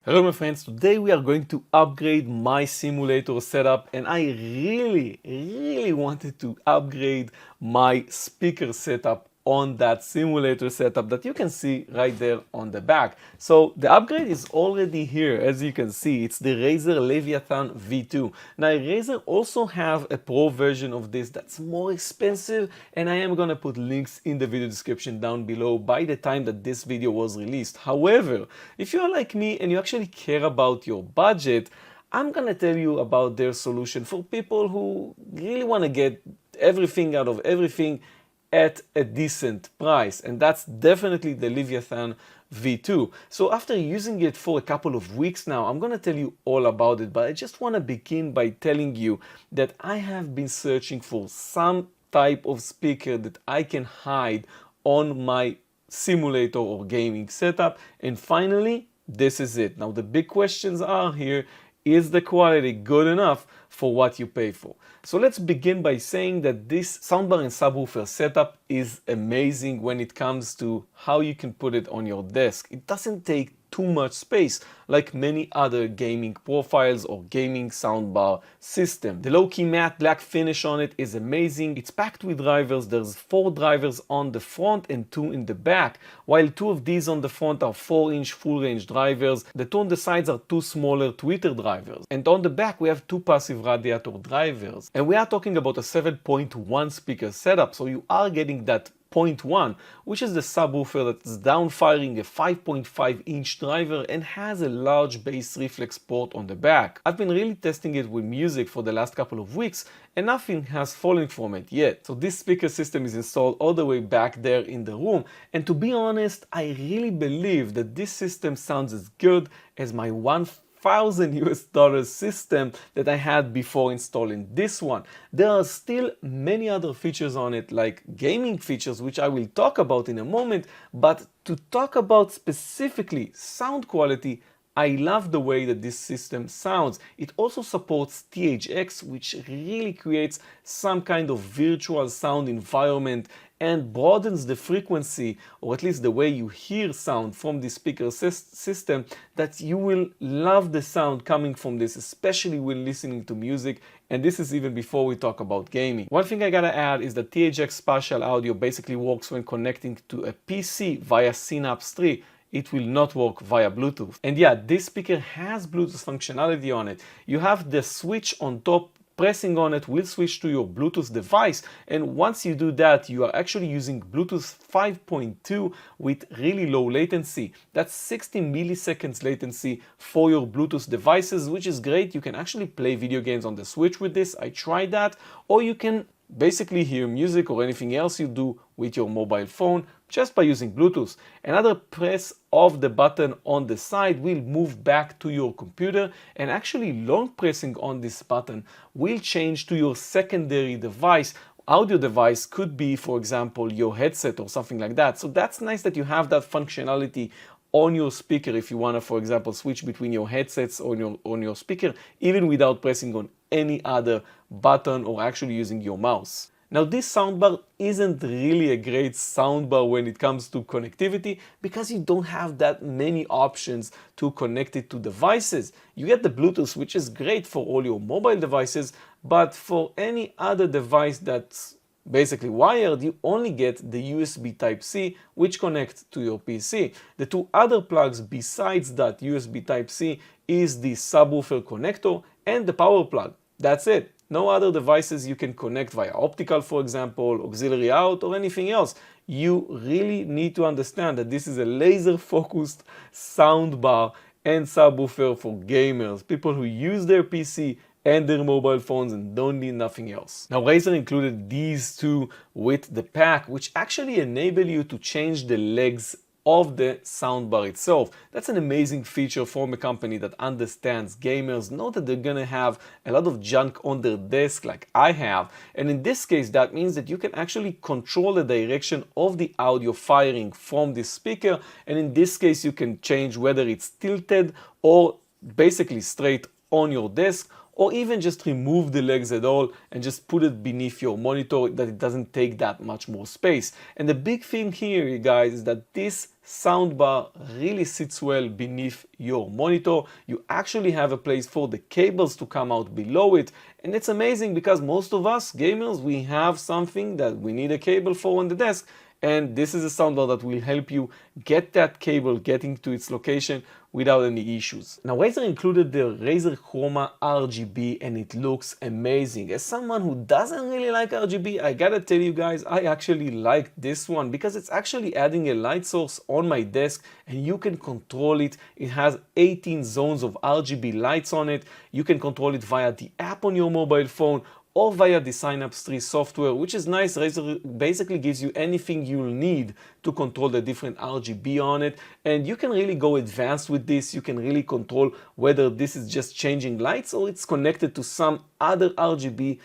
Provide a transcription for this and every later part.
Hello my friends, today we are going to upgrade my simulator setup, and I really wanted to upgrade my speaker setup on that simulator setup that you can see right there on the back. So the upgrade is already here. As you can see, it's the RAZER Leviathan V2. Now RAZER also have a pro version of this that's more expensive, and I am gonna put links in the video description down below by the time that this video was released. However, if you are like me and you actually care about your budget, I'm gonna tell you about their solution for people who really want to get everything out of everything at a decent price, and that's definitely the Leviathan V2. So after using it for a couple of weeks now, I'm gonna tell you all about it, but I just want to begin by telling you that I have been searching for some type of speaker that I can hide on my simulator or gaming setup, and finally this is it. Now the big questions are here: is the quality good enough for what you pay for? So let's begin by saying that this soundbar and subwoofer setup is amazing when it comes to how you can put it on your desk. It doesn't take too much space like many other gaming profiles or gaming soundbar system. The low-key matte black finish on it is amazing. It's packed with drivers. There's 4 drivers on the front and 2 in the back, while 2 of these on the front are 4-inch full-range drivers. The 2 on the sides are 2 smaller tweeter drivers, and on the back we have 2 passive radiator drivers. And we are talking about a 7.1 speaker setup, so you are getting that 0.1, which is the subwoofer that's down-firing a 5.5-inch driver and has a large bass reflex port on the back. I've been really testing it with music for the last couple of weeks, and nothing has fallen from it yet. So this speaker system is installed all the way back there in the room, and to be honest, I really believe that this system sounds as good as my $1,000 system that I had before installing this one. There are still many other features on it, like gaming features, which I will talk about in a moment, but to talk about specifically sound quality, I love the way that this system sounds. It also supports THX, which really creates some kind of virtual sound environment and broadens the frequency, or at least the way you hear sound from this speaker system, that you will love the sound coming from this, especially when listening to music, and this is even before we talk about gaming. One thing I gotta add is that THX Spatial audio basically works when connecting to a PC via Synapse 3. It will not work via Bluetooth. And yeah, this speaker has Bluetooth functionality on it. You have the switch on top. Pressing on it will switch to your Bluetooth device, and once you do that, you are actually using Bluetooth 5.2 with really low latency. That's 60 milliseconds latency for your Bluetooth devices, which is great. You can actually play video games on the Switch with this. I tried that. Or you can basically hear music or anything else you do with your mobile phone just by using Bluetooth. Another press of the button on the side will move back to your computer, and actually long pressing on this button will change to your secondary device. Audio device could be, for example, your headset or something like that. So that's nice that you have that functionality on your speaker if you want to, for example, switch between your headsets on your speaker, even without pressing on any other button or actually using your mouse. Now this soundbar isn't really a great soundbar when it comes to connectivity, because you don't have that many options to connect it to devices. You get the Bluetooth, which is great for all your mobile devices, but for any other device that's basically wired, you only get the USB Type-C, which connects to your PC. The 2 other plugs besides that USB Type-C is the subwoofer connector and the power plug. That's it. No other devices you can connect via optical, for example, auxiliary out, or anything else. You really need to understand that this is a laser-focused soundbar and subwoofer for gamers, people who use their PC and their mobile phones and don't need nothing else. Now RAZER included these 2 with the pack, which actually enable you to change the legs of the soundbar itself. That's an amazing feature from a company that understands gamers, know that they're gonna have a lot of junk on their desk like I have, and in this case that means that you can actually control the direction of the audio firing from this speaker, and in this case you can change whether it's tilted or basically straight on your desk, or even just remove the legs at all and just put it beneath your monitor that it doesn't take that much more space. And the big thing here, you guys, is that this soundbar really sits well beneath your monitor. You actually have a place for the cables to come out below it, and it's amazing because most of us gamers, we have something that we need a cable for on the desk, and this is a soundbar that will help you get that cable getting to its location without any issues. Now, Razer included the Razer Chroma RGB, and it looks amazing. As someone who doesn't really like RGB, I gotta tell you guys, I actually like this one because it's actually adding a light source on my desk and you can control it. It has 18 zones of RGB lights on it. You can control it via the app on your mobile phone or via the Synapse 3 software, which is nice. Razer basically gives you anything you'll need to control the different RGB on it, and you can really go advanced with this. You can really control whether this is just changing lights or it's connected to some other RGB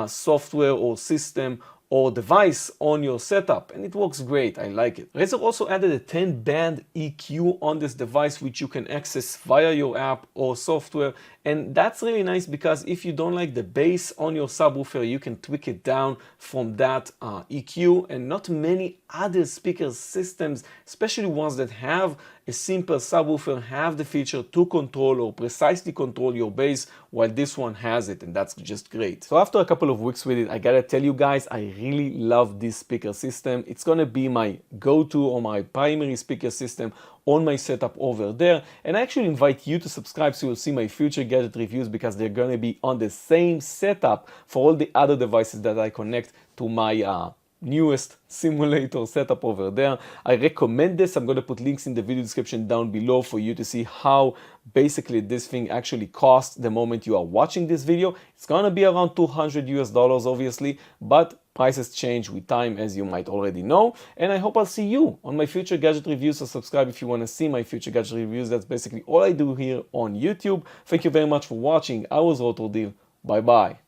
software or system or device on your setup, and it works great. I like it. Razer also added a 10-band EQ on this device, which you can access via your app or software, and that's really nice because if you don't like the bass on your subwoofer, you can tweak it down from that EQ, and not many other speaker systems, especially ones that have a simple subwoofer, have the feature to control or precisely control your bass, while this one has it, and that's just great. So after a couple of weeks with it, I gotta tell you guys, I really love this speaker system. It's gonna be my go-to or my primary speaker system on my setup over there, and I actually invite you to subscribe so you'll see my future gadget reviews because they're gonna be on the same setup for all the other devices that I connect to my newest simulator setup over there. I recommend this. I'm going to put links in the video description down below for you to see how basically this thing actually costs the moment you are watching this video. It's going to be around $200 US, obviously, but prices change with time, as you might already know. And I hope I'll see you on my future gadget reviews. So subscribe if you want to see my future gadget reviews. That's basically all I do here on YouTube. Thank you very much for watching. I was RotoDev. Bye bye.